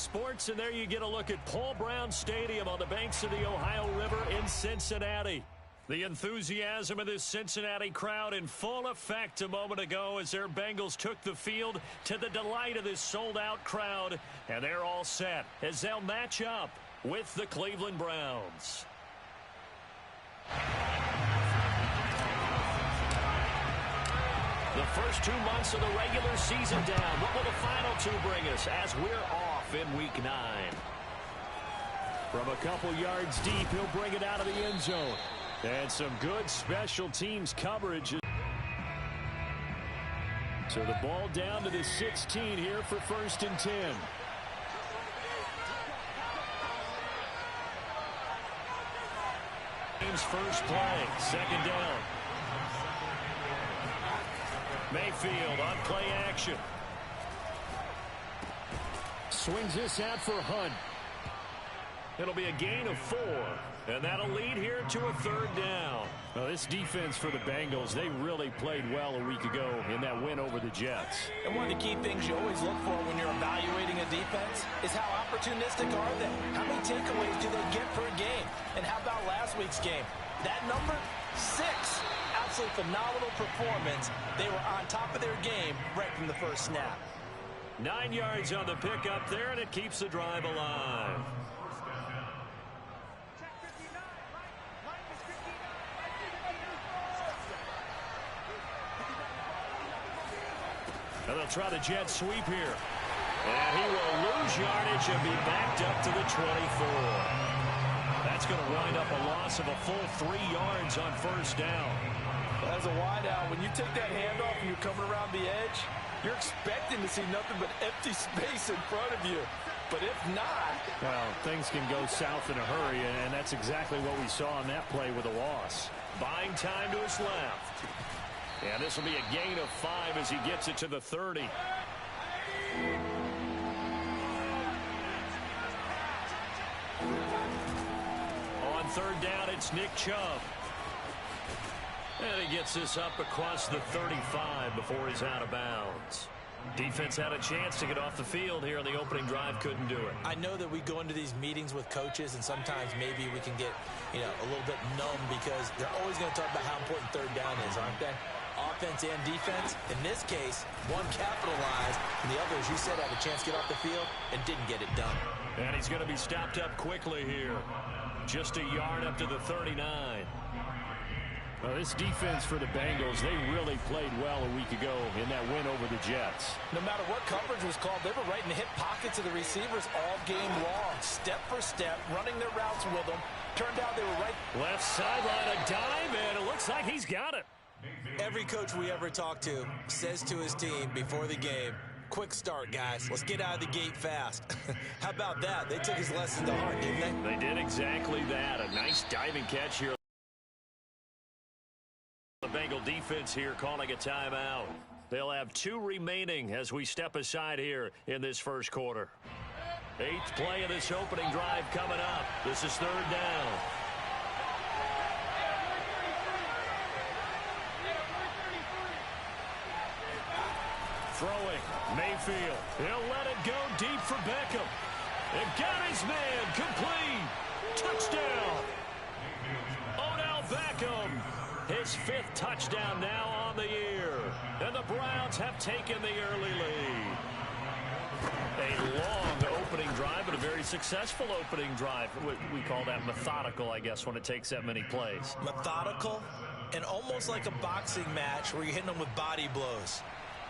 sports, and there you get a look at Paul Brown Stadium on the banks of the Ohio River in Cincinnati. The enthusiasm of this Cincinnati crowd in full effect a moment ago as their Bengals took the field to the delight of this sold-out crowd. And they're all set as they'll match up with the Cleveland Browns. The first 2 months of the regular season down. What will the final 2 bring us as we're off in Week 9? From a couple yards deep, he'll bring it out of the end zone. And some good special teams coverage. So the ball down to the 16 here for 1st and 10. Team's first play, 2nd down. Mayfield on play action. Swings this out for Hunt. It'll be a gain of 4. And that'll lead here to a 3rd down. Well, this defense for the Bengals, they really played well a week ago in that win over the Jets. And one of the key things you always look for when you're evaluating a defense is how opportunistic are they? How many takeaways do they get per game? And how about last week's game? That number, 6. Absolutely phenomenal performance. They were on top of their game right from the first snap. 9 yards on the pickup there, and it keeps the drive alive. And they'll try the jet sweep here. And he will lose yardage and be backed up to the 24. That's going to wind up a loss of a full 3 yards on 1st down. As a wideout, when you take that handoff and you're coming around the edge, you're expecting to see nothing but empty space in front of you. But if not... Well, things can go south in a hurry, and that's exactly what we saw on that play with a loss. Buying time to his left. And this will be a gain of 5 as he gets it to the 30. On 3rd down, it's Nick Chubb. And he gets this up across the 35 before he's out of bounds. Defense had a chance to get off the field here in the opening drive, couldn't do it. I know that we go into these meetings with coaches, and sometimes maybe we can get, a little bit numb because they're always going to talk about how important 3rd down is, aren't they? Offense and defense. In this case, one capitalized, and the other, as you said, had a chance to get off the field and didn't get it done. And he's going to be stopped up quickly here. Just a yard up to the 39. Well, this defense for the Bengals, they really played well a week ago in that win over the Jets. No matter what coverage was called, they were right in the hip pockets of the receivers all game long. Step for step, running their routes with them. Turned out they were right. Left sideline, a dive, and it looks like he's got it. Every coach we ever talk to says to his team before the game, quick start, guys. Let's get out of the gate fast. How about that? They took his lesson to heart, didn't they? They did exactly that. A nice diving catch here. The Bengal defense here calling a timeout. They'll have 2 remaining as we step aside here in this first quarter. 8th play of this opening drive coming up. This is 3rd down. Throwing, Mayfield. He'll let it go deep for Beckham. And got his man complete. Touchdown. Odell Beckham. His 5th touchdown now on the year. And the Browns have taken the early lead. A long opening drive, but a very successful opening drive. We call that methodical, I guess, when it takes that many plays. Methodical and almost like a boxing match where you're hitting them with body blows.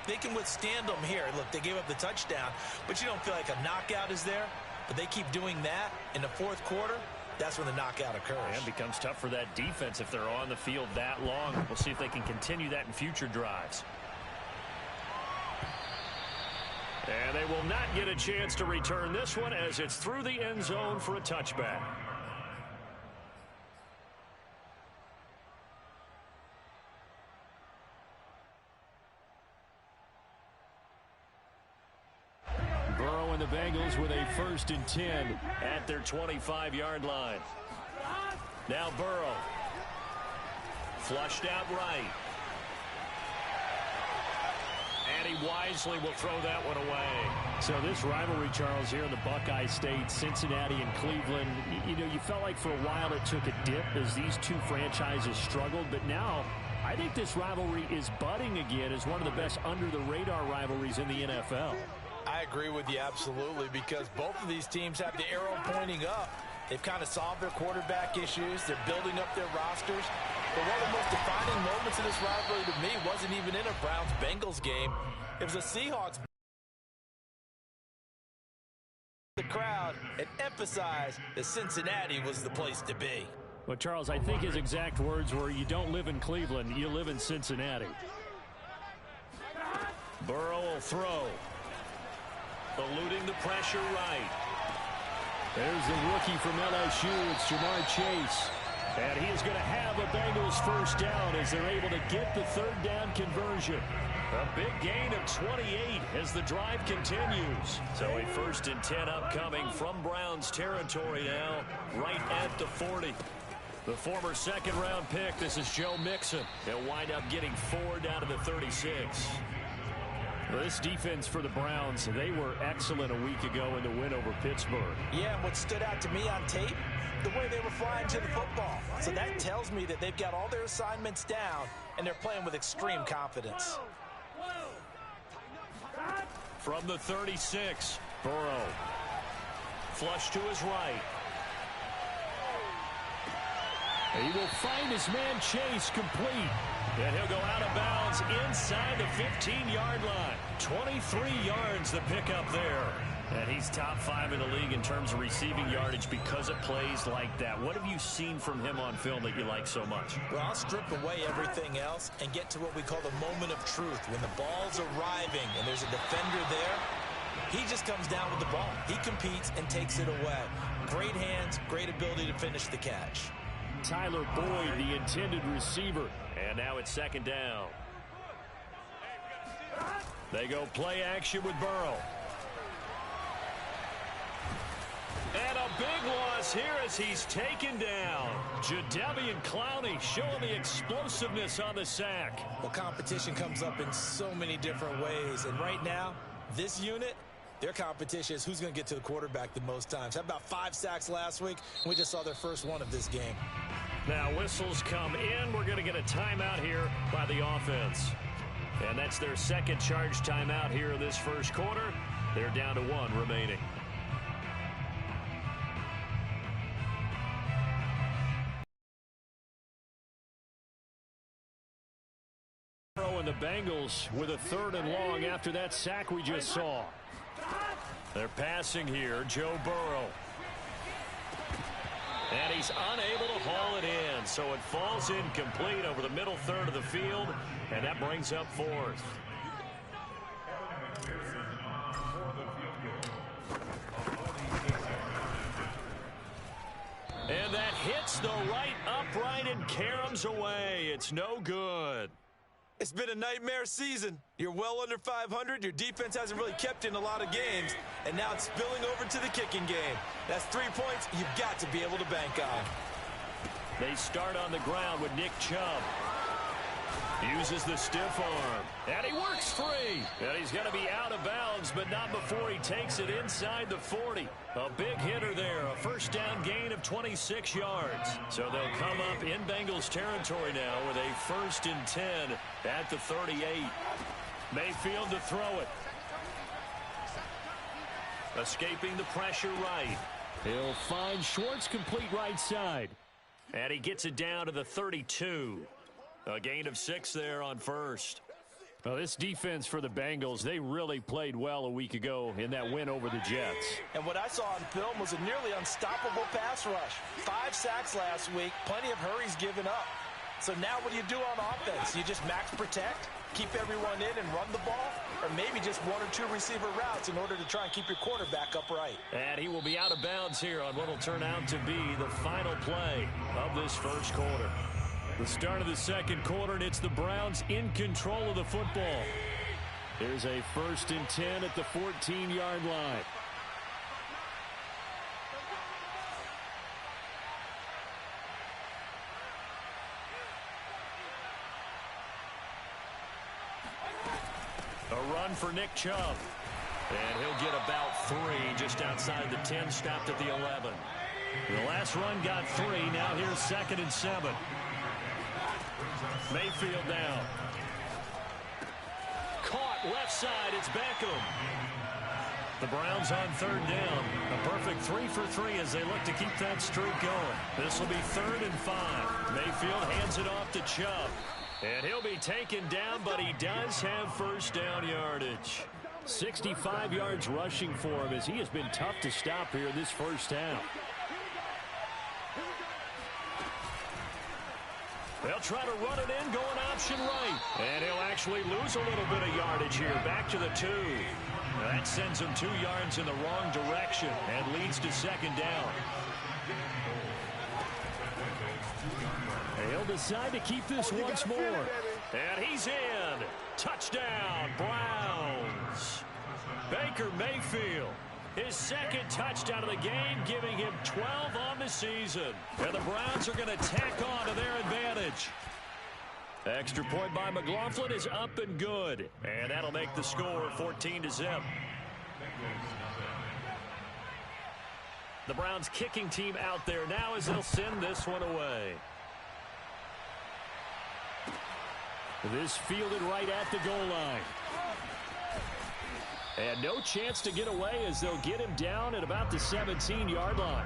They can withstand them here. Look, they gave up the touchdown, but you don't feel like a knockout is there. But they keep doing that in the 4th quarter. That's when the knockout occurs. And it becomes tough for that defense if they're on the field that long. We'll see if they can continue that in future drives. And they will not get a chance to return this one as it's through the end zone for a touchback. Burrow and the Bengals with a 1st and 10 at their 25-yard line. Now Burrow. Flushed out right. And he wisely will throw that one away. So this rivalry, Charles, here in the Buckeye State, Cincinnati and Cleveland, you know, you felt like for a while it took a dip as these two franchises struggled. But now I think this rivalry is budding again as one of the best under-the-radar rivalries in the NFL. I agree with you absolutely, because both of these teams have the arrow pointing up. They've kind of solved their quarterback issues. They're building up their rosters. But one of the most defining moments of this rivalry to me wasn't even in a Browns-Bengals game. It was a Seahawks. The crowd and emphasized that Cincinnati was the place to be. Well, Charles, I think his exact words were, you don't live in Cleveland, you live in Cincinnati. Burrow will throw. Eluding the pressure right. There's the rookie from LSU. It's Jamar Chase. And he is going to have a Bengals first down as they're able to get the third down conversion. A big gain of 28 as the drive continues. So a 1st and 10 upcoming from Browns territory now, right at the 40. The former second-round pick, this is Joe Mixon. He'll wind up getting 4 down to the 36. Well, this defense for the Browns, they were excellent a week ago in the win over Pittsburgh. Yeah, and what stood out to me on tape, the way they were flying to the football. So that tells me that they've got all their assignments down, and they're playing with extreme confidence. From the 36, Burrow. Flush to his right. He will find his man Chase complete. And he'll go out of bounds inside the 15-yard line. 23 yards the pickup there. And he's top 5 in the league in terms of receiving yardage because it plays like that. What have you seen from him on film that you like so much? Well, I'll strip away everything else and get to what we call the moment of truth. When the ball's arriving and there's a defender there, he just comes down with the ball. He competes and takes it away. Great hands, great ability to finish the catch. Tyler Boyd, the intended receiver. And now it's 2nd down. They go play action with Burrow. And a big loss here as he's taken down. Jadeveon Clowney showing the explosiveness on the sack. Well, competition comes up in so many different ways. And right now, this unit, their competition is who's going to get to the quarterback the most times. How about 5 sacks last week? We just saw their first one of this game. Now whistles come in. We're going to get a timeout here by the offense. And that's their second charge timeout here in this first quarter. They're down to 1 remaining. And the Bengals with a 3rd and long after that sack we just saw. They're passing here, Joe Burrow. And he's unable to haul it in, so it falls incomplete over the middle third of the field, and that brings up 4th. And that hits the right upright and caroms away. It's no good. It's been a nightmare season. You're well under 500. Your defense hasn't really kept in a lot of games. And now it's spilling over to the kicking game. That's 3 points you've got to be able to bank on. They start on the ground with Nick Chubb. Uses the stiff arm. And he works free. And he's going to be out of bounds, but not before he takes it inside the 40. A big hitter there. A first down gain of 26 yards. So they'll come up in Bengals territory now with a 1st and 10 at the 38. Mayfield to throw it. Escaping the pressure right. He'll find Schwartz complete right side. And he gets it down to the 32. A gain of 6 there on 1st. Well, this defense for the Bengals, they really played well a week ago in that win over the Jets. And what I saw on film was a nearly unstoppable pass rush. 5 sacks last week, plenty of hurries given up. So now what do you do on offense? You just max protect, keep everyone in and run the ball, or maybe just 1 or 2 receiver routes in order to try and keep your quarterback upright. And he will be out of bounds here on what will turn out to be the final play of this first quarter. The start of the second quarter, and it's the Browns in control of the football. There's a 1st and 10 at the 14-yard line. A run for Nick Chubb. And he'll get about 3 just outside the 10, stopped at the 11. The last run got 3. Now here's 2nd and 7. Mayfield down. Caught left side. It's Beckham. The Browns on 3rd down. A perfect 3 for 3 as they look to keep that streak going. This will be 3rd and 5. Mayfield hands it off to Chubb. And he'll be taken down, but he does have first down yardage. 65 yards rushing for him as he has been tough to stop here in this first half. They'll try to run it in, going option right. And he'll actually lose a little bit of yardage here. Back to the 2. That sends him 2 yards in the wrong direction and leads to 2nd down. He'll decide to keep this once more. And he's in. Touchdown, Browns. Baker Mayfield, his 2nd touchdown of the game, giving him 12 on the season. And the Browns are going to tack on to their advantage. Extra point by McLaughlin is up and good. And that'll make the score 14-0. The Browns kicking team out there now as they'll send this one away. This fielded right at the goal line. And no chance to get away as they'll get him down at about the 17-yard line.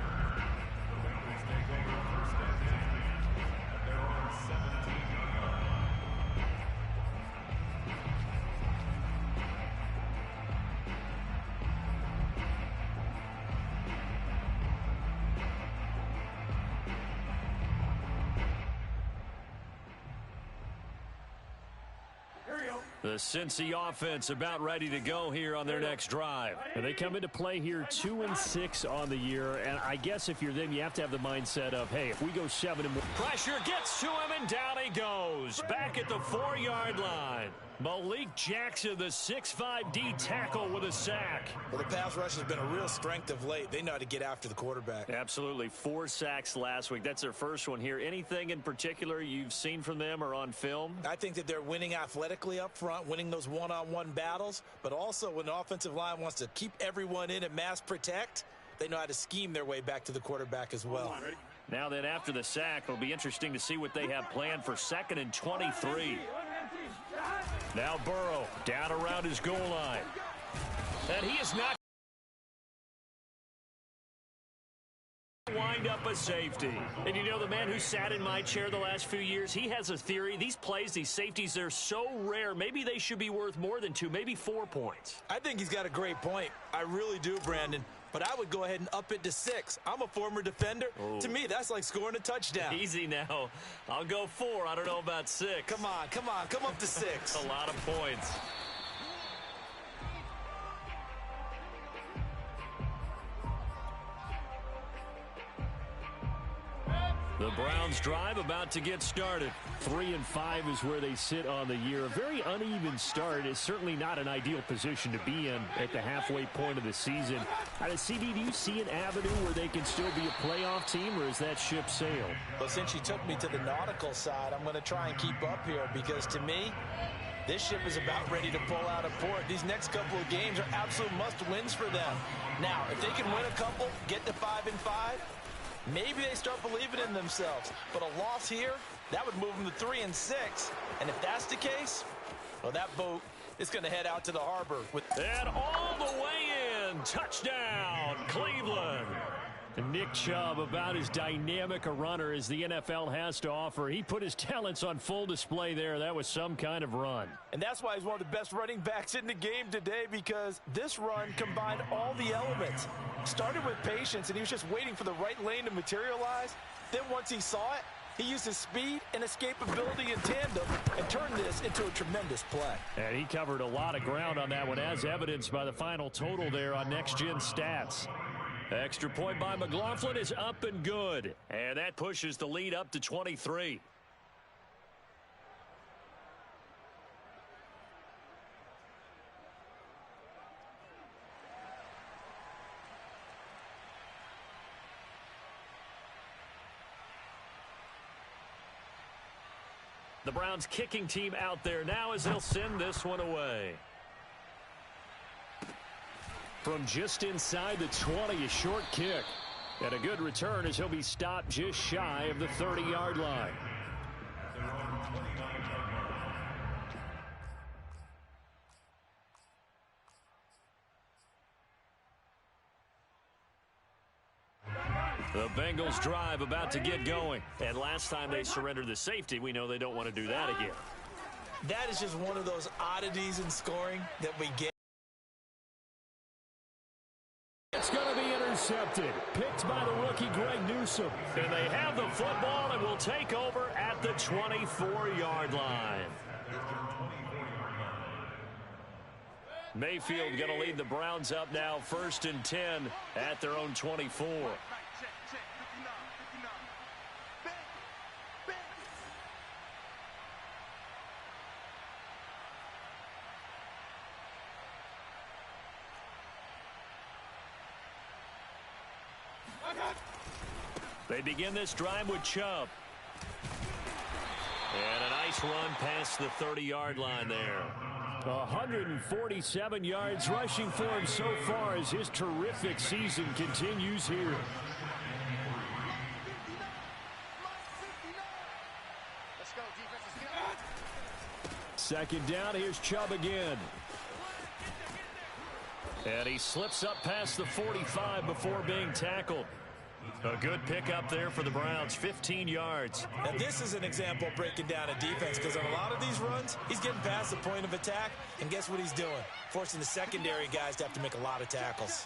The Cincy offense about ready to go here on their next drive. And they come into play here 2-6 on the year. And I guess if you're them, you have to have the mindset of, hey, if we go 7 and 1. Pressure gets to him, and down he goes. Back at the 4-yard line. Malik Jackson, the 6'5" D tackle with a sack. Well, the pass rush has been a real strength of late. They know how to get after the quarterback. Absolutely. 4 sacks last week. That's their first one here. Anything in particular you've seen from them or on film? I think that they're winning athletically up front, winning those one-on-one battles, but also when the offensive line wants to keep everyone in and mass protect, they know how to scheme their way back to the quarterback as well. Now then, after the sack, it'll be interesting to see what they have planned for 2nd and 23. Now Burrow down around his goal line. And he is not wind up a safety. And you know, the man who sat in my chair the last few years, he has a theory. These plays, these safeties, they're so rare. Maybe they should be worth more than 2, maybe 4 points. I think he's got a great point. I really do, Brandon. But I would go ahead and up it to 6. I'm a former defender. Ooh. To me, that's like scoring a touchdown. Easy now. I'll go 4. I don't know about 6. Come on. Come up to 6. A lot of points. The Browns drive about to get started. 3-5 is where they sit on the year. A very uneven start is certainly not an ideal position to be in at the halfway point of the season. CD, do you see an avenue where they can still be a playoff team, or is that ship sailed? Well, since you took me to the nautical side, I'm going to try and keep up here because to me, this ship is about ready to pull out of port. These next couple of games are absolute must-wins for them. Now, if they can win a couple, get to 5-5, maybe they start believing in themselves. But a loss here, that would move them to 3-6. And if that's the case, well, that boat is going to head out to the harbor. And all the way in. Touchdown, Cleveland. Nick Chubb, about as dynamic a runner as the NFL has to offer. He put his talents on full display there. That was some kind of run. And that's why he's one of the best running backs in the game today, because this run combined all the elements. Started with patience, and he was just waiting for the right lane to materialize. Then once he saw it, he used his speed and escapability in tandem and turned this into a tremendous play. And he covered a lot of ground on that one, as evidenced by the final total there on Next Gen Stats. Extra point by McLaughlin is up and good. And that pushes the lead up to 23. The Browns kicking team out there now as they'll send this one away. From just inside the 20, a short kick. And a good return as he'll be stopped just shy of the 30-yard line. The Bengals drive about to get going. And last time they surrendered the safety, we know they don't want to do that again. That is just one of those oddities in scoring that we get. It's going to be intercepted. Picked by the rookie Greg Newsome. And they have the football and will take over at the 24-yard line. Mayfield going to lead the Browns up now 1st and 10 at their own 24. They begin this drive with Chubb. And a nice run past the 30-yard line there. 147 yards rushing for him so far as his terrific season continues here. Second down, here's Chubb again. And he slips up past the 45 before being tackled. A good pickup there for the Browns, 15 yards. Now this is an example of breaking down a defense, because on a lot of these runs, he's getting past the point of attack, and guess what he's doing? Forcing the secondary guys to have to make a lot of tackles.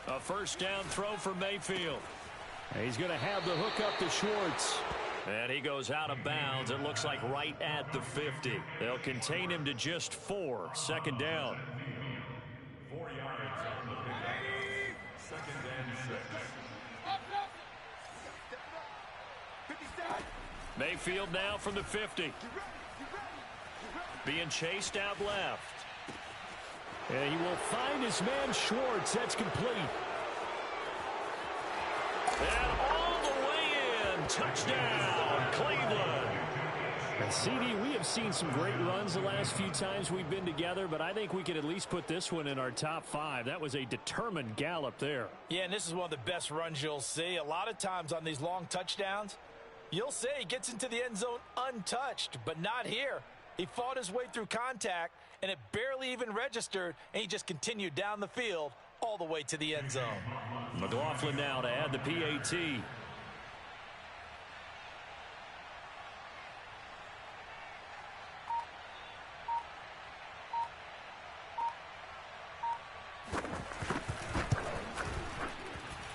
A first down throw for Mayfield. He's going to have the hook up to Schwartz. And he goes out of bounds. It looks like right at the 50. They'll contain him to just 4. Second down. 4 yards on the pickup. Second and 6. Mayfield now from the 50. Being chased out left. And he will find his man Schwartz. That's complete. And all the way in. Touchdown, Cleveland. And CD, we have seen some great runs the last few times we've been together, but I think we could at least put this one in our top 5. That was a determined gallop there. Yeah, and this is one of the best runs you'll see. A lot of times on these long touchdowns, you'll say he gets into the end zone untouched, but not here. He fought his way through contact, and it barely even registered, and he just continued down the field all the way to the end zone. McLaughlin now to add the PAT.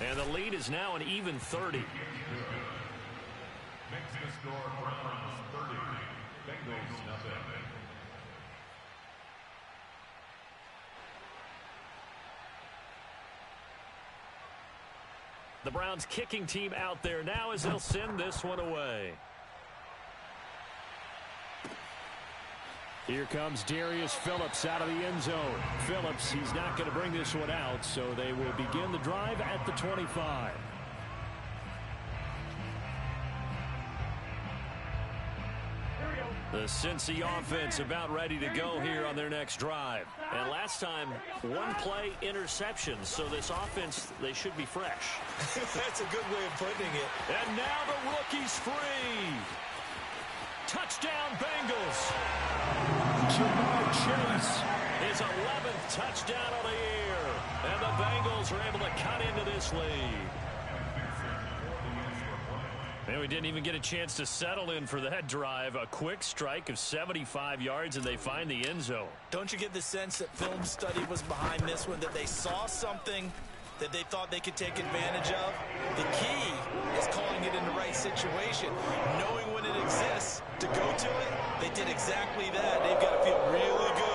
And the lead is now an even 30. Makes the score Browns 30. Bengals nothing. The Browns kicking team out there now as they'll send this one away. Here comes Darius Phillips out of the end zone. Phillips, he's not going to bring this one out, so they will begin the drive at the 25. The Cincy offense about ready to go here on their next drive. And last time, one play interception, so this offense, they should be fresh. That's a good way of putting it. And now the rookie's free. Touchdown, Bengals. Jamar Chase, his 11th touchdown of the year. And the Bengals are able to cut into this lead. And we didn't even get a chance to settle in for that drive. A quick strike of 75 yards, and they find the end zone. Don't you get the sense that film study was behind this one, that they saw something that they thought they could take advantage of? The key is calling it in the right situation, knowing when it exists to go to it. They did exactly that. They've got to feel really good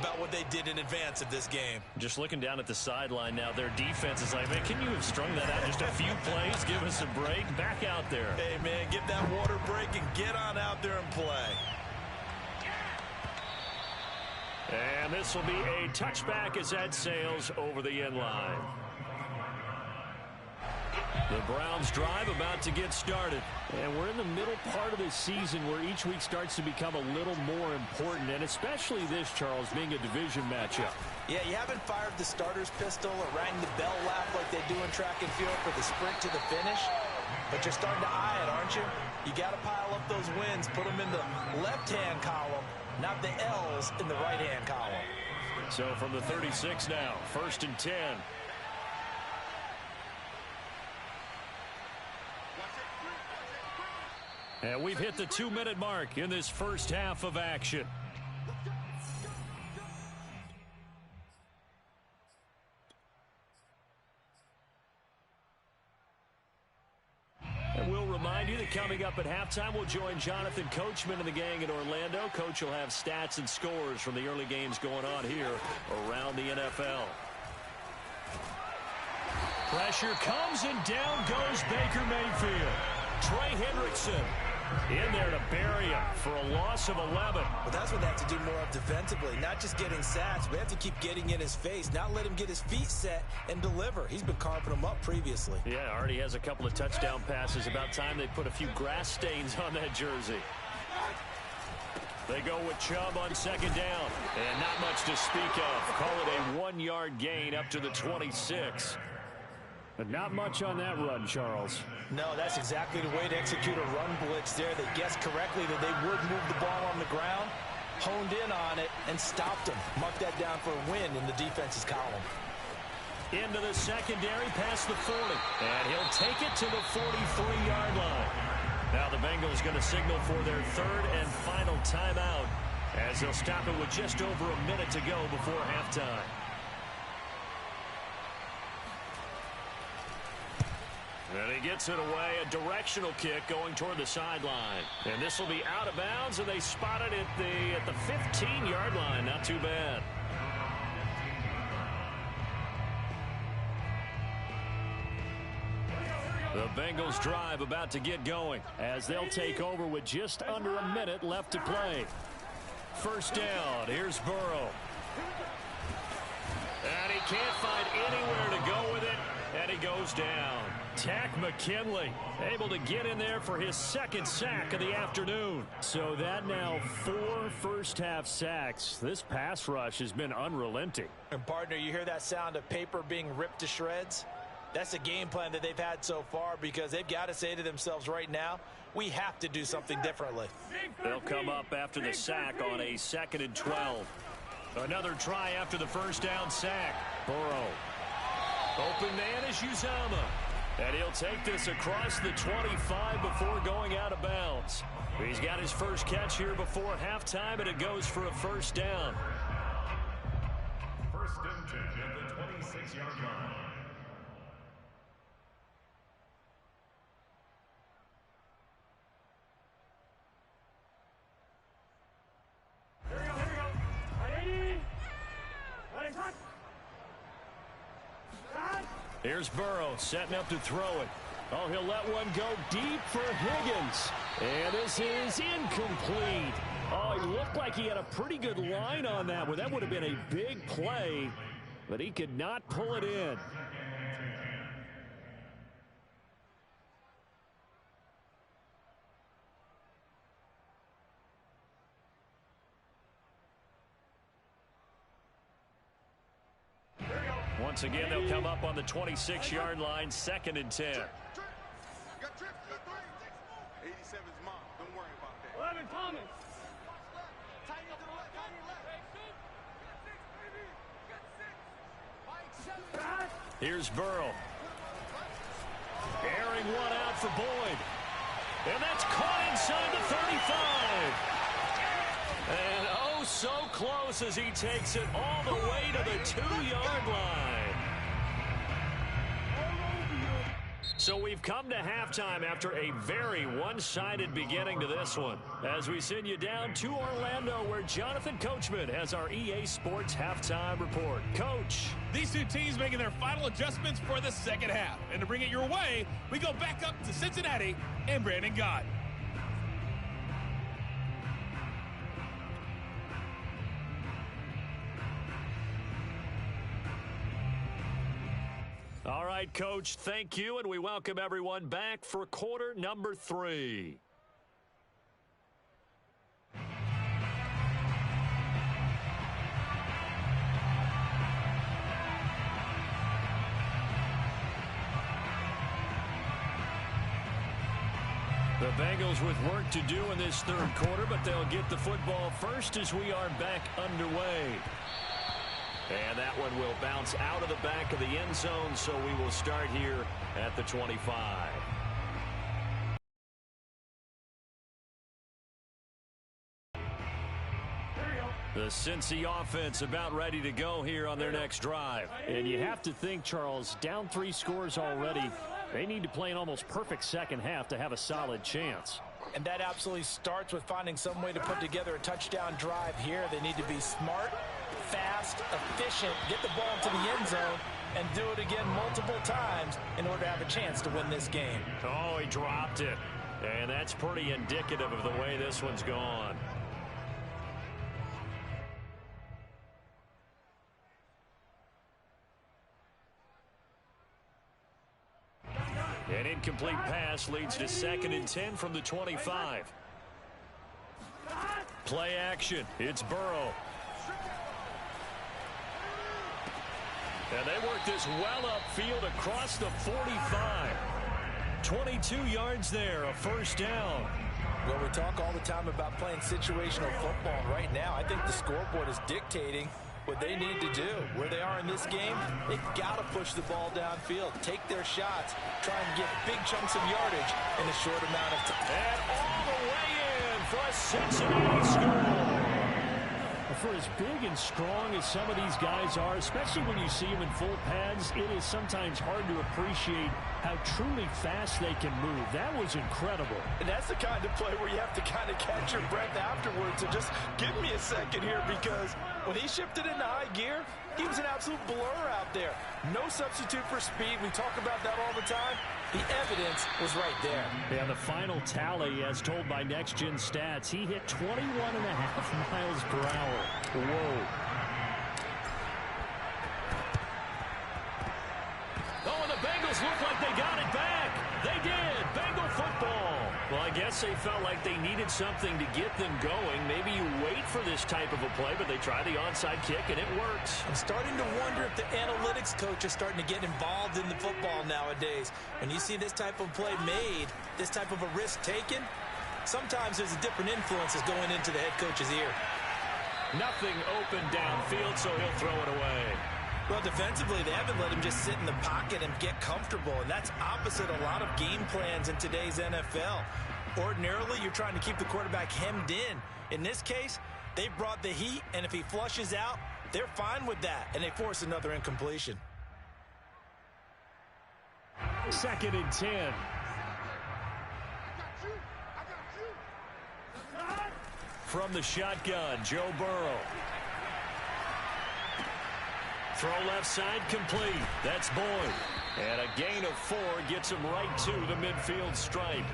about what they did in advance of this game. Just looking down at the sideline now, their defense is like, man, can you have strung that out just a few plays? Give us a break. Back out there. Hey, man, give that water break and get on out there and play. And this will be a touchback as that sails over the end line. The Browns drive about to get started. And we're in the middle part of the season where each week starts to become a little more important, and especially this, Charles, being a division matchup. Yeah, you haven't fired the starter's pistol or rang the bell lap like they do in track and field for the sprint to the finish, but you're starting to eye it, aren't you? You got to pile up those wins, put them in the left-hand column, not the L's in the right-hand column. So from the 36 now, 1st and 10. And we've hit the 2-minute mark in this first half of action. And we'll remind you that coming up at halftime, we'll join Jonathan Coachman and the gang in Orlando. Coach will have stats and scores from the early games going on here around the NFL. Pressure comes and down goes Baker Mayfield. Trey Hendrickson in there to bury him for a loss of 11. But that's what they have to do more of defensively, not just getting sacks. We have to keep getting in his face, not let him get his feet set and deliver. He's been carving them up previously. Yeah, already has a couple of touchdown passes. About time they put a few grass stains on that jersey. They go with Chubb on 2nd down. And not much to speak of. Call it a 1-yard gain up to the 26. But not much on that run, Charles. No, that's exactly the way to execute a run blitz there. They guessed correctly that they would move the ball on the ground, honed in on it, and stopped them. Mark that down for a win in the defense's column. Into the secondary past the 40. And he'll take it to the 43-yard line. Now the Bengals going to signal for their 3rd and final timeout as they'll stop it with just over a minute to go before halftime. And he gets it away, a directional kick going toward the sideline. And this will be out of bounds, and they spot it at the 15-yard line. Not too bad. The Bengals drive about to get going as they'll take over with just under a minute left to play. 1st down, here's Burrow. And he can't find anywhere to go with it, and he goes down. Takk McKinley able to get in there for his 2nd sack of the afternoon. So that now 4 first-half sacks. This pass rush has been unrelenting. And, partner, you hear that sound of paper being ripped to shreds? That's the game plan that they've had so far because they've got to say to themselves right now, we have to do something differently. They'll come up after the sack on a 2nd and 12. Another try after the 1st down sack. Burrow. Open man is Uzomah. And he'll take this across the 25 before going out of bounds. He's got his first catch here before halftime, and it goes for a 1st down. 1st and 10 at the 26-yard line. Here's Burrow setting up to throw it. Oh, he'll let one go deep for Higgins. And this is incomplete. Oh, he looked like he had a pretty good line on that one. That would have been a big play, but he could not pull it in. Once again, they'll come up on the 26-yard line, 2nd and 10. 87's mom. Don't worry about that. 11 Thomas. Here's Burrow. Airing one out for Boyd. And that's caught inside the 35. And oh, so close as he takes it all the way to the 2-yard line. So we've come to halftime after a very one-sided beginning to this one. As we send you down to Orlando, where Jonathan Coachman has our EA Sports halftime report. Coach. These two teams making their final adjustments for the 2nd half. And to bring it your way, we go back up to Cincinnati and Brandon Gott. All right. right, Coach, thank you, and we welcome everyone back for quarter number 3. The Bengals with work to do in this third quarter, but they'll get the football first as we are back underway. And that one will bounce out of the back of the end zone, so we will start here at the 25. The Cincy offense about ready to go here on their next drive. And you have to think, Charles, down 3 scores already. They need to play an almost perfect second half to have a solid chance. And that absolutely starts with finding some way to put together a touchdown drive here. They need to be smart, fast, efficient, get the ball to the end zone, and do it again multiple times in order to have a chance to win this game. Oh, he dropped it. And that's pretty indicative of the way this one's gone. An incomplete pass leads to 2nd and 10 from the 25. Play action. It's Burrow. And they work this well upfield across the 45. 22 yards there, a first down. Well, we talk all the time about playing situational football. And right now, I think the scoreboard is dictating what they need to do. Where they are in this game, they've got to push the ball downfield, take their shots, try and get big chunks of yardage in a short amount of time. And all the way in for a Cincinnati score. For as big and strong as some of these guys are, especially when you see them in full pads, it is sometimes hard to appreciate how truly fast they can move. That was incredible. And that's the kind of play where you have to kind of catch your breath afterwards. So just give me a second here, because when he shifted into high gear, he was an absolute blur out there. No substitute for speed. We talk about that all the time. The evidence was right there. Yeah, the final tally, as told by Next Gen Stats, he hit 21.5 miles per hour. Whoa. Oh, and the Bengals look like they got it back. They did. Bengal football. Well, I guess they felt like they needed something to get them going. Maybe you wait for this type of a play, but they try the onside kick, and it works. I'm starting to wonder if the analytics coach is starting to get involved in the football nowadays. When you see this type of play made, this type of a risk taken, sometimes there's a different influences going into the head coach's ear. Nothing open downfield, so he'll throw it away. Well, defensively, they haven't let him just sit in the pocket and get comfortable, and that's opposite a lot of game plans in today's NFL. Ordinarily, you're trying to keep the quarterback hemmed in. In this case, they brought the heat, and if he flushes out, they're fine with that, and they force another incompletion. 2nd and 10. From the shotgun, Joe Burrow. Throw left side complete. That's Boyd. And a gain of 4 gets him right to the midfield stripe.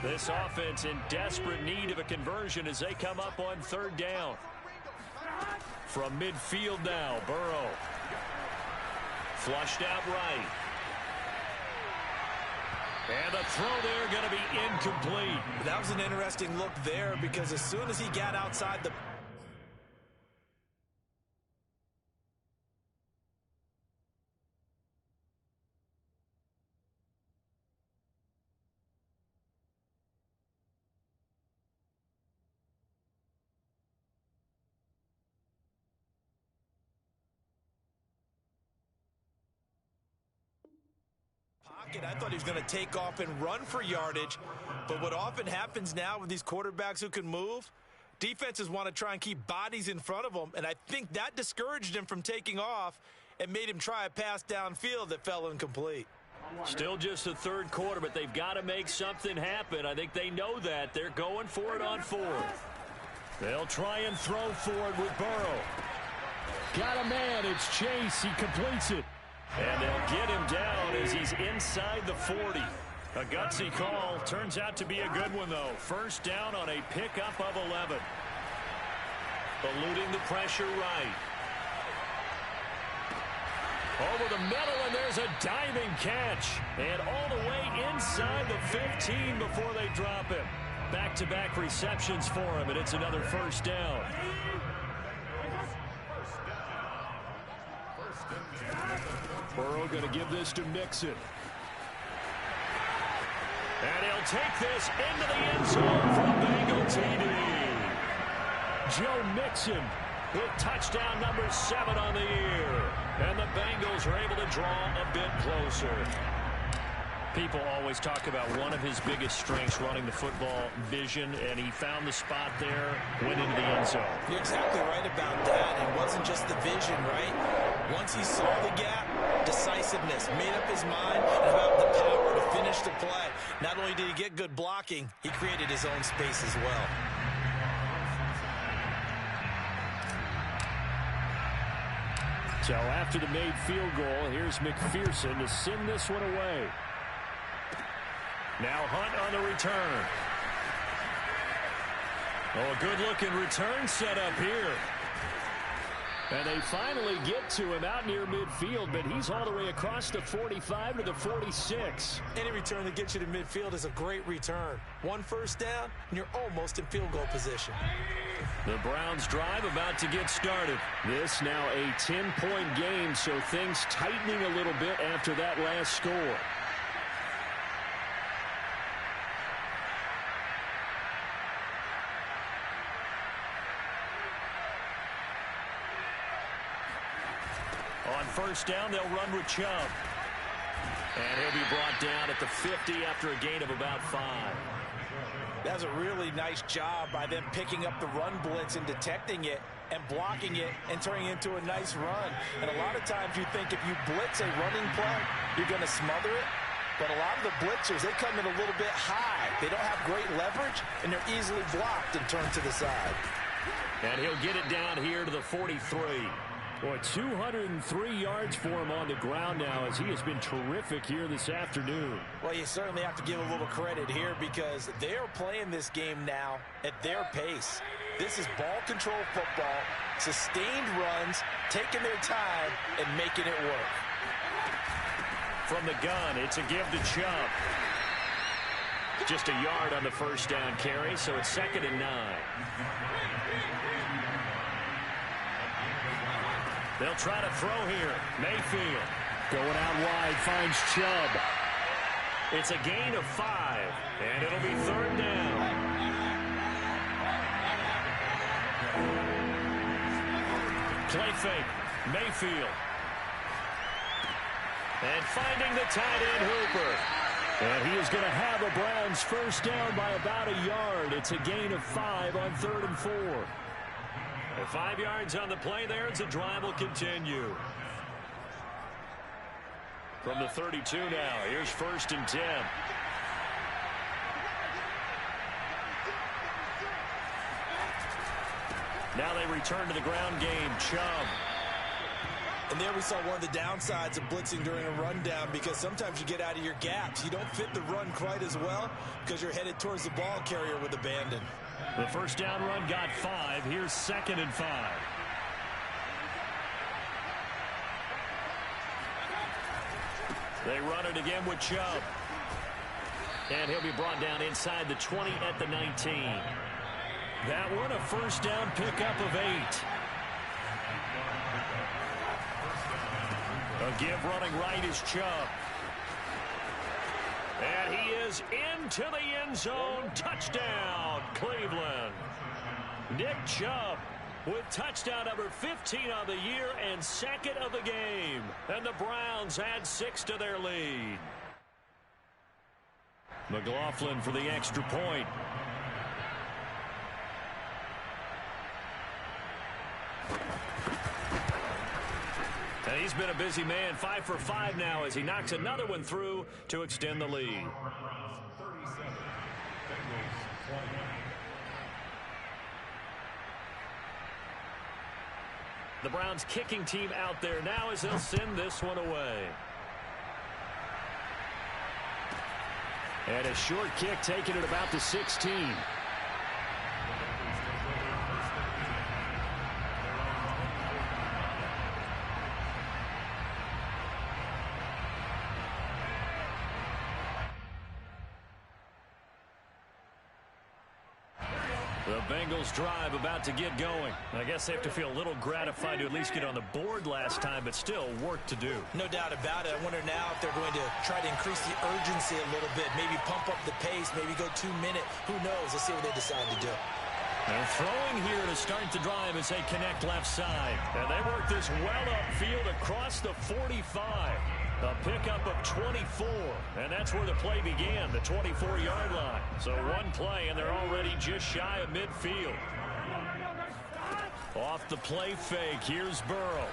This offense in desperate need of a conversion as they come up on 3rd down. From midfield now, Burrow. Flushed out right. And the throw there going to be incomplete. That was an interesting look there, because as soon as he got outside the pocket, I thought he was going to take off and run for yardage. But what often happens now with these quarterbacks who can move, defenses want to try and keep bodies in front of them. And I think that discouraged him from taking off and made him try a pass downfield that fell incomplete. Still just the 3rd quarter, but they've got to make something happen. I think they know that. They're going for it on 4th. They'll try and throw for it with Burrow. Got a man. It's Chase. He completes it. And they'll get him down as he's inside the 40. A gutsy call. Turns out to be a good one, though. First down on a pickup of 11. Eluding the pressure right. Over the middle, and there's a diving catch. And all the way inside the 15 before they drop him. Back-to-back receptions for him, and it's another first down. Burrow going to give this to Mixon. And he'll take this into the end zone from Bengal TD. Joe Mixon with touchdown number 7 on the year. And the Bengals are able to draw a bit closer. People always talk about one of his biggest strengths, running the football, vision, and he found the spot there, went into the end zone. You're exactly right about that. It wasn't just the vision, right? Once he saw the gap, decisiveness, made up his mind, and about the power to finish the play. Not only did he get good blocking, he created his own space as well. So after the made field goal, here's McPherson to send this one away. Now Hunt on the return. Oh, a good-looking return set up here. And they finally get to him out near midfield, but he's all the way across the 45 to the 46. Any return that gets you to midfield is a great return. One first down, and you're almost in field goal position. The Browns drive about to get started. This now a 10-point game, so things tightening a little bit after that last score. On first down, they'll run with Chubb. And he'll be brought down at the 50 after a gain of about 5. That was a really nice job by them picking up the run blitz and detecting it and blocking it and turning it into a nice run. And a lot of times you think if you blitz a running play, you're going to smother it. But a lot of the blitzers, they come in a little bit high. They don't have great leverage, and they're easily blocked and turned to the side. And he'll get it down here to the 43. Boy, 203 yards for him on the ground now as he has been terrific here this afternoon. Well, you certainly have to give a little credit here because they're playing this game now at their pace. This is ball control football, sustained runs, taking their time, and making it work. From the gun, it's a give to Chubb. Just a yard on the first down carry, so it's 2nd and 9. They'll try to throw here. Mayfield going out wide, finds Chubb. It's a gain of 5, and it'll be 3rd down. Play fake. Mayfield. And finding the tight end, Hooper. And he is going to have the Browns first down by about a yard. It's a gain of 5 on 3rd and 4. 5 yards on the play there as the drive will continue. From the 32 now, here's 1st and 10. Now they return to the ground game. Chubb. And there we saw one of the downsides of blitzing during a rundown because sometimes you get out of your gaps. You don't fit the run quite as well because you're headed towards the ball carrier with abandon. The first down run got 5. Here's 2nd and 5. They run it again with Chubb. And he'll be brought down inside the 20 at the 19. That one a first down pickup of 8. A give running right is Chubb. And he is into the end zone. Touchdown, Cleveland. Nick Chubb with touchdown number 15 on the year and 2nd of the game. And the Browns add 6 to their lead. McLaughlin for the extra point. And he's been a busy man, 5 for 5 now as he knocks another one through to extend the lead. The Browns kicking team out there now as they'll send this one away. And a short kick taken at about the 16. The Bengals drive about to get going. I guess they have to feel a little gratified to at least get on the board last time, but still work to do. No doubt about it. I wonder now if they're going to try to increase the urgency a little bit, maybe pump up the pace, maybe go 2 minute. Who knows? Let's see what they decide to do. And throwing here to start the drive as they connect left side. And they work this well upfield across the 45. A pickup of 24, and that's where the play began, the 24-yard line. So one play, and they're already just shy of midfield. Off the play fake, here's Burrow.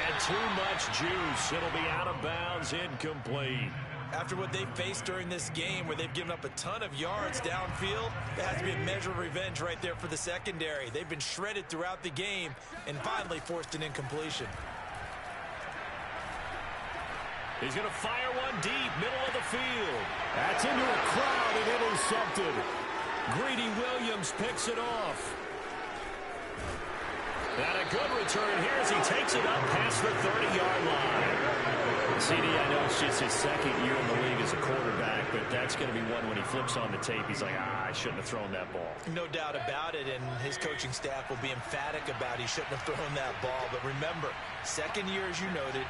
And too much juice. It'll be out of bounds, incomplete. After what they faced during this game where they've given up a ton of yards downfield, there has to be a measure of revenge right there for the secondary. They've been shredded throughout the game and finally forced an incompletion. He's going to fire one deep, middle of the field. That's into a crowd and intercepted. Greedy Williams picks it off. And a good return here as he takes it up past the 30-yard line. CD, I know it's just his second year in the league as a quarterback, but that's going to be one when he flips on the tape. He's like, I shouldn't have thrown that ball. No doubt about it, and his coaching staff will be emphatic about he shouldn't have thrown that ball. But remember, second year, as you noted,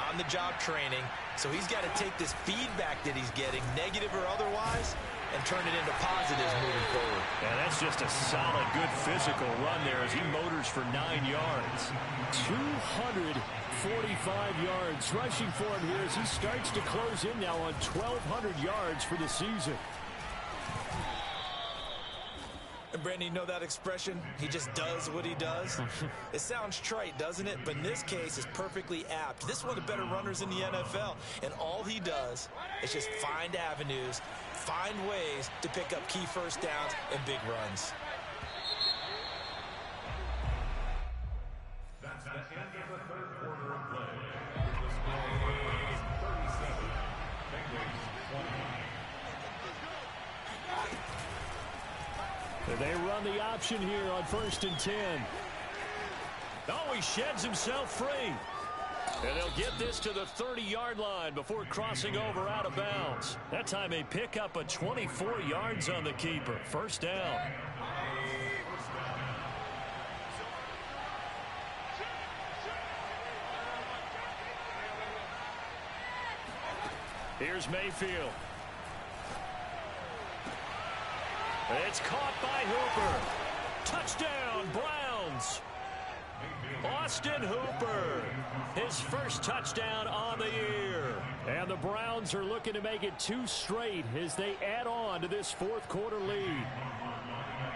on-the-job training, so he's got to take this feedback that he's getting, negative or otherwise, and turn it into positives moving forward. And that's just a solid, good physical run there as he motors for 9 yards. 245 yards rushing for him here as he starts to close in now on 1,200 yards for the season. And Brandon, you know that expression? He just does what he does. It sounds trite, doesn't it? But in this case, it's perfectly apt. This is one of the better runners in the NFL. And all he does is just find avenues, find ways to pick up key first downs and big runs. That's the end of the third quarter of play. The score is 37. Bengals 20. They run the option here on 1st and 10. Oh, he sheds himself free. And they'll get this to the 30-yard line before crossing over out of bounds. That time they pick up a 24 yards on the keeper. First down. Here's Mayfield. It's caught by Hooper. Touchdown, Browns. Austin Hooper, his first touchdown on the year. And the Browns are looking to make it 2 straight as they add on to this fourth quarter lead.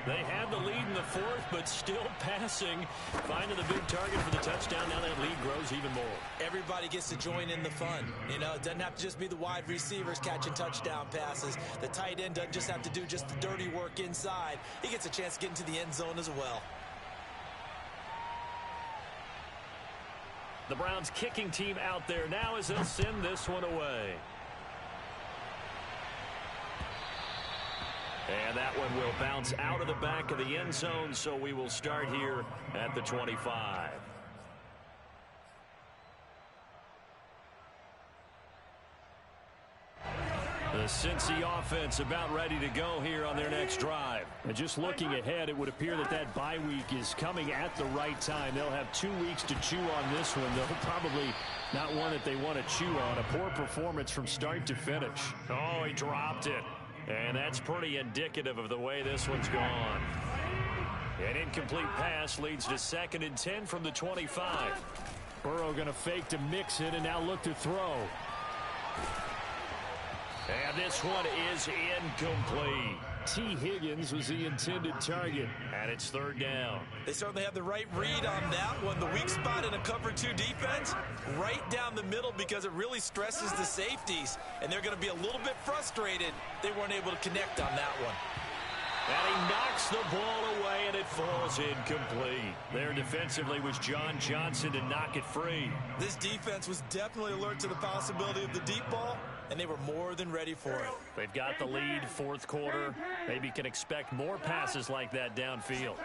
They had the lead in the fourth, but still passing. Finding the big target for the touchdown. Now that lead grows even more. Everybody gets to join in the fun. You know, it doesn't have to just be the wide receivers catching touchdown passes. The tight end doesn't just have to do just the dirty work inside. He gets a chance to get into the end zone as well. The Browns kicking team out there now as they'll send this one away. And that one will bounce out of the back of the end zone, so we will start here at the 25. The Cincy offense about ready to go here on their next drive. And just looking ahead, it would appear that that bye week is coming at the right time. They'll have 2 weeks to chew on this one, though probably not one that they want to chew on. A poor performance from start to finish. Oh, he dropped it. And that's pretty indicative of the way this one's gone. An incomplete pass leads to 2nd and 10 from the 25. Burrow going to fake to mix it and now look to throw. And this one is incomplete. T. Higgins was the intended target. And it's 3rd down. They certainly have the right read on that one. The weak spot in a cover 2 defense, right down the middle because it really stresses the safeties. And they're going to be a little bit frustrated they weren't able to connect on that one. And he knocks the ball away, and it falls incomplete. There defensively was John Johnson to knock it free. This defense was definitely alert to the possibility of the deep ball, and they were more than ready for it. They've got the lead, fourth quarter. Maybe can expect more passes like that downfield.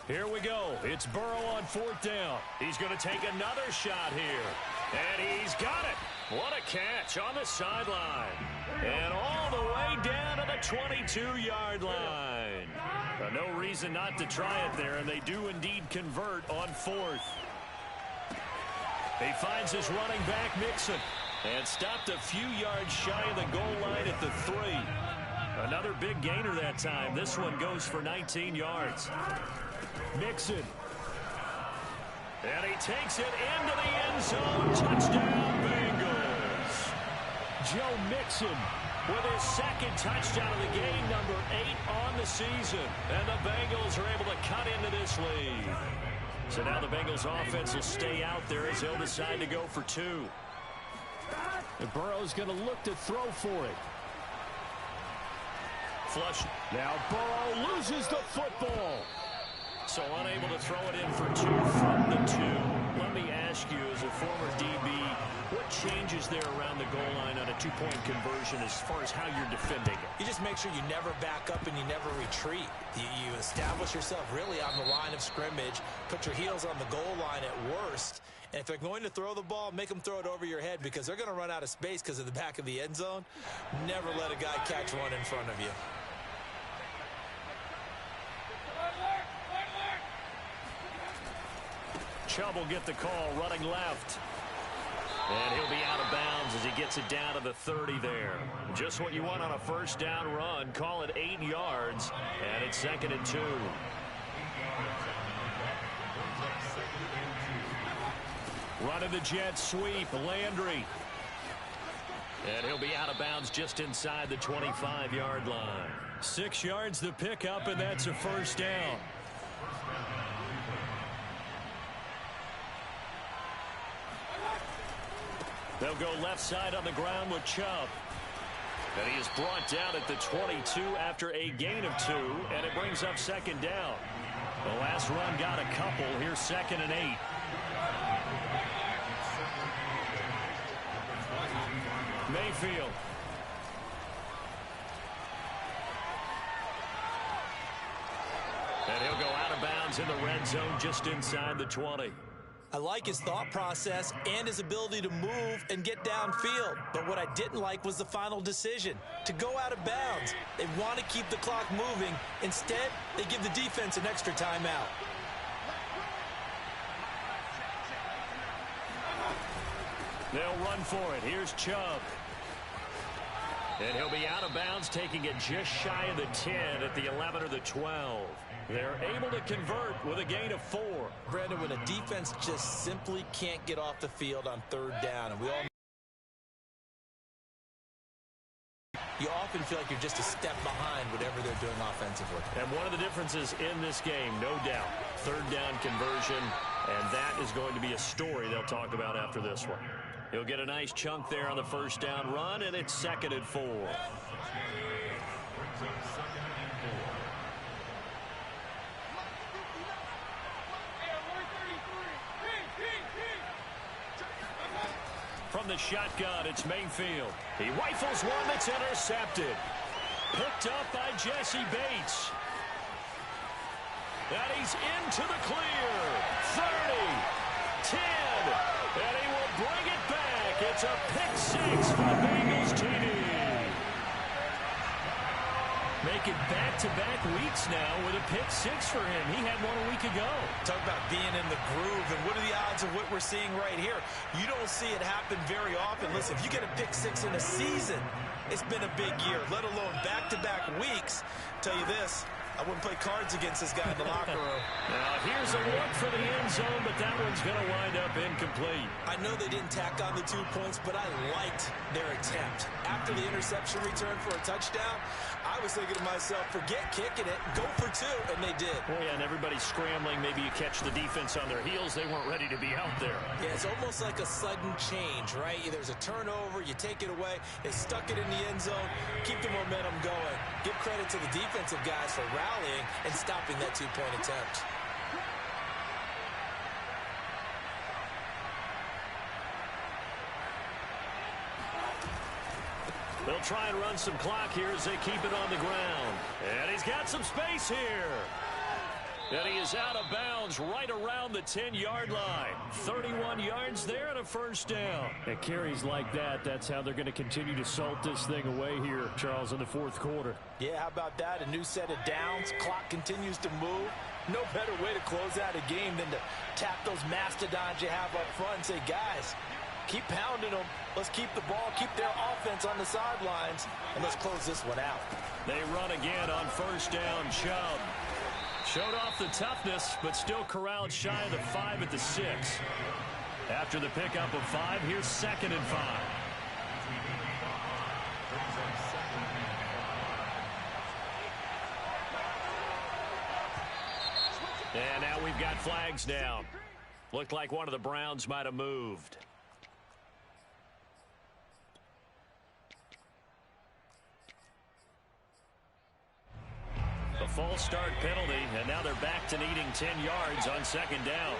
Here we go. It's Burrow on fourth down. He's going to take another shot here. And he's got it. What a catch on the sideline. And all the way down to the 22-yard line. No reason not to try it there, and they do indeed convert on fourth. He finds his running back, Mixon, and stopped a few yards shy of the goal line at the 3. Another big gainer that time. This one goes for 19 yards. Mixon. And he takes it into the end zone. Touchdown, Bengals. Joe Mixon with his second touchdown of the game, number 8 on the season. And the Bengals are able to cut into this lead. So now the Bengals offense will stay out there as they'll decide to go for 2. And Burrow's going to look to throw for it. Flush. Now Burrow loses the football. So unable to throw it in for 2 from the 2. Let me ask you, as a former DB, what changes there around the goal line on a 2-point conversion as far as how you're defending it? You just make sure you never back up and you never retreat. You establish yourself really on the line of scrimmage, put your heels on the goal line at worst, and if they're going to throw the ball, make them throw it over your head because they're going to run out of space because of the back of the end zone. Never let a guy catch one in front of you. Chubb will get the call, running left. And he'll be out of bounds as he gets it down to the 30 there. Just what you want on a first down run. Call it 8 yards, and it's 2nd and 2. Running the jet sweep, Landry. And he'll be out of bounds just inside the 25-yard line. 6 yards the pickup, and that's a first down. They'll go left side on the ground with Chubb. And he is brought down at the 22 after a gain of 2, and it brings up 2nd down. The last run got a couple. Here's 2nd and 8. Mayfield. And he'll go out of bounds in the red zone just inside the 20. I like his thought process and his ability to move and get downfield. But what I didn't like was the final decision, to go out of bounds. They want to keep the clock moving. Instead, they give the defense an extra timeout. They'll run for it. Here's Chubb. And he'll be out of bounds, taking it just shy of the 10 at the 11 or the 12. They're able to convert with a gain of 4. Brandon, when a defense just simply can't get off the field on 3rd down, and we all you often feel like you're just a step behind whatever they're doing offensively. And one of the differences in this game, no doubt, 3rd down conversion, and that is going to be a story they'll talk about after this one. He'll get a nice chunk there on the first down run, and it's 2nd and 4. From the shotgun, it's Mayfield. He rifles one that's intercepted. Picked up by Jesse Bates. And he's into the clear. 30, 10, and he will bring it back. It's a pick 6 for the Bengals TD. Making back-to-back weeks now with a pick 6 for him. He had one a week ago. Talk about being in the groove, and what are the odds of what we're seeing right here? You don't see it happen very often. Listen, if you get a pick 6 in a season, it's been a big year, let alone back-to-back weeks. Tell you this, I wouldn't play cards against this guy in the locker room. Now, here's a look for the end zone, but that one's going to wind up incomplete. I know they didn't tack on the 2 points, but I liked their attempt. After the interception return for a touchdown, I was thinking to myself, forget kicking it, go for 2, and they did. Oh, yeah, and everybody's scrambling. Maybe you catch the defense on their heels. They weren't ready to be out there. Yeah, it's almost like a sudden change, right? There's a turnover, you take it away, they stuck it in the end zone, keep the momentum going. Give credit to the defensive guys for rallying and stopping that 2-point attempt. They'll try and run some clock here as they keep it on the ground. And he's got some space here. And he is out of bounds right around the 10-yard line. 31 yards there and a first down. At carries like that, that's how they're going to continue to salt this thing away here, Charles, in the fourth quarter. Yeah, how about that? A new set of downs. Clock continues to move. No better way to close out a game than to tap those mastodons you have up front and say, guys, keep pounding them. Let's keep the ball, keep their offense on the sidelines, and let's close this one out. They run again on first down. Chubb showed off the toughness, but still corralled shy of the 5 at the 6. After the pickup of 5, here's 2nd and 5. And now we've got flags down. Looked like one of the Browns might have moved. A false start penalty, and now they're back to needing 10 yards on 2nd down.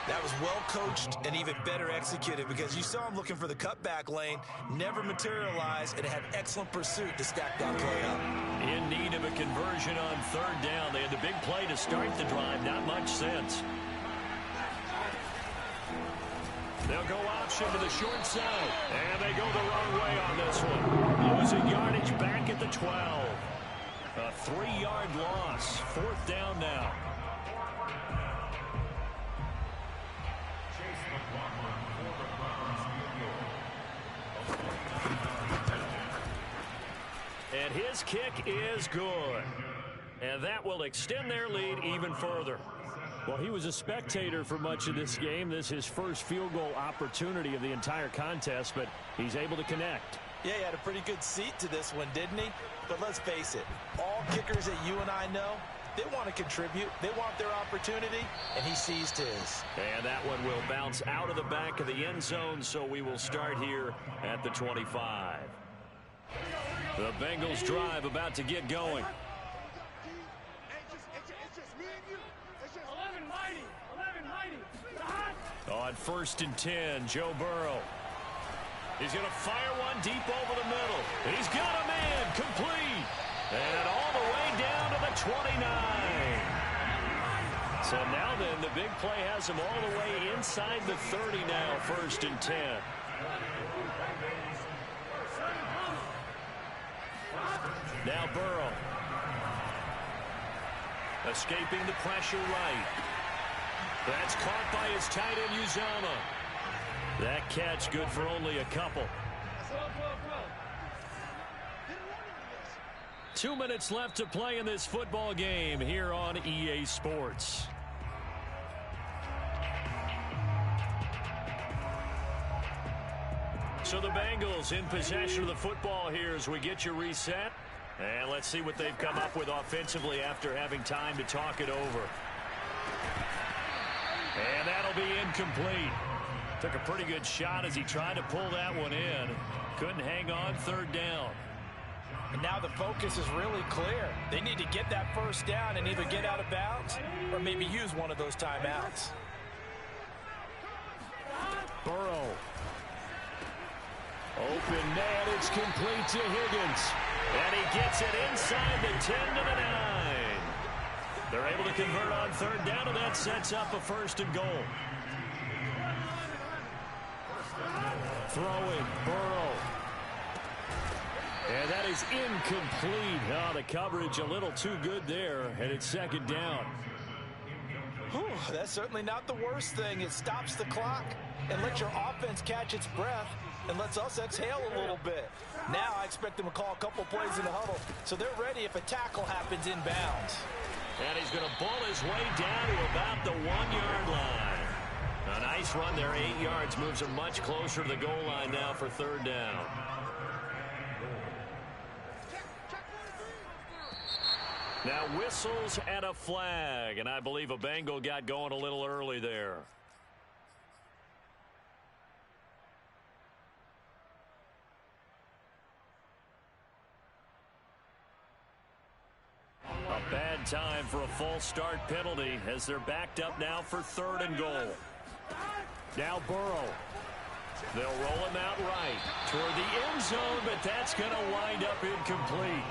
That was well coached and even better executed because you saw him looking for the cutback lane, never materialized, and had excellent pursuit to stack that play up. In need of a conversion on 3rd down. They had the big play to start the drive, not much sense. They'll go option to the short side, and they go the wrong way on this one. Losing yardage back at the 12. A 3-yard loss. 4th down now. And his kick is good. And that will extend their lead even further. Well, he was a spectator for much of this game. This is his first field goal opportunity of the entire contest, but he's able to connect. Yeah, he had a pretty good seat to this one, didn't he? But let's face it, all kickers that you and I know, they want to contribute. They want their opportunity, and he seized his. And that one will bounce out of the back of the end zone, so we will start here at the 25. The Bengals drive about to get going. On 1st and 10, Joe Burrow. He's going to fire one deep over the middle. He's got a man, complete. And all the way down to the 29. So now then, the big play has him all the way inside the 30 now, 1st and 10. Now Burrow. Escaping the pressure right. That's caught by his tight end, Uzomah. That catch good for only a couple. 2 minutes left to play in this football game here on EA Sports. So the Bengals in possession of the football here as we get you reset. And let's see what they've come up with offensively after having time to talk it over. And that'll be incomplete. Took a pretty good shot as he tried to pull that one in. Couldn't hang on 3rd down. And now the focus is really clear. They need to get that 1st down and either get out of bounds or maybe use one of those timeouts. Burrow. Open net. It's complete to Higgins. And he gets it inside the 10 to the 9. They're able to convert on 3rd down, and that sets up a 1st and goal. Throwing, Burrow. And that is incomplete. Oh, the coverage a little too good there, and it's 2nd down. Whew, that's certainly not the worst thing. It stops the clock and lets your offense catch its breath and lets us exhale a little bit. Now I expect them to call a couple plays in the huddle so they're ready if a tackle happens inbounds. And he's going to ball his way down to about the 1-yard line. A nice run there, 8 yards, moves him much closer to the goal line now for third down. Now whistles and a flag, and I believe a Bengal got going a little early there. A bad time for a false start penalty as they're backed up now for 3rd and goal. Now Burrow. They'll roll him out right toward the end zone, but that's going to wind up incomplete.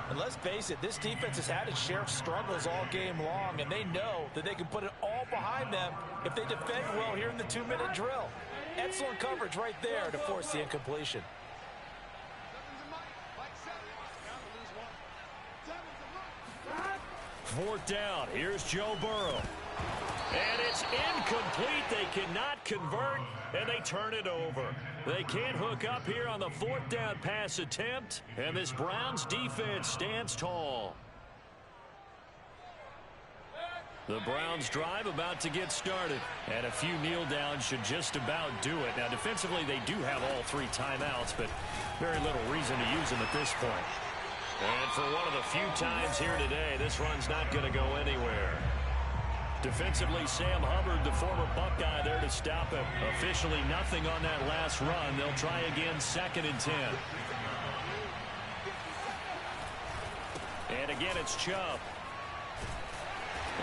And let's face it, this defense has had its share of struggles all game long, and they know that they can put it all behind them if they defend well here in the 2-minute drill. Excellent coverage right there to force the incompletion. 4th down. Here's Joe Burrow. And it's incomplete. They cannot convert, and they turn it over. They can't hook up here on the 4th down pass attempt, and this Browns defense stands tall. The Browns drive about to get started, and a few kneel downs should just about do it. Now, defensively, they do have all 3 timeouts, but very little reason to use them at this point. And for one of the few times here today, this run's not going to go anywhere. Defensively, Sam Hubbard, the former Buckeye, there to stop it. Officially nothing on that last run. They'll try again, 2nd and 10. And again, it's Chubb.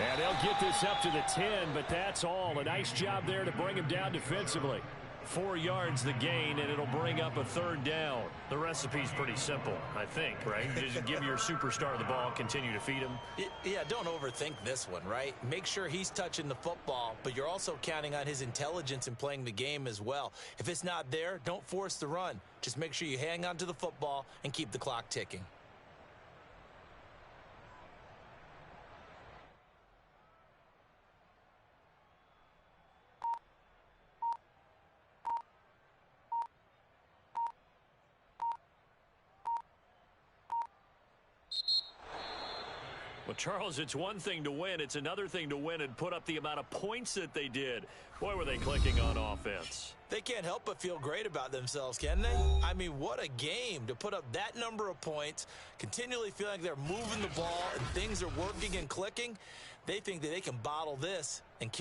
And they'll get this up to the 10, but that's all. A nice job there to bring him down defensively. 4 yards the gain, and it'll bring up a 3rd down. The recipe's pretty simple, I think, right? Just give your superstar the ball, continue to feed him. Yeah, don't overthink this one, right? Make sure he's touching the football, but you're also counting on his intelligence in playing the game as well. If it's not there, don't force the run. Just make sure you hang on to the football and keep the clock ticking. Well, Charles, it's one thing to win. It's another thing to win and put up the amount of points that they did. Boy, were they clicking on offense. They can't help but feel great about themselves, can they? I mean, what a game to put up that number of points, continually feeling like they're moving the ball and things are working and clicking. They think that they can bottle this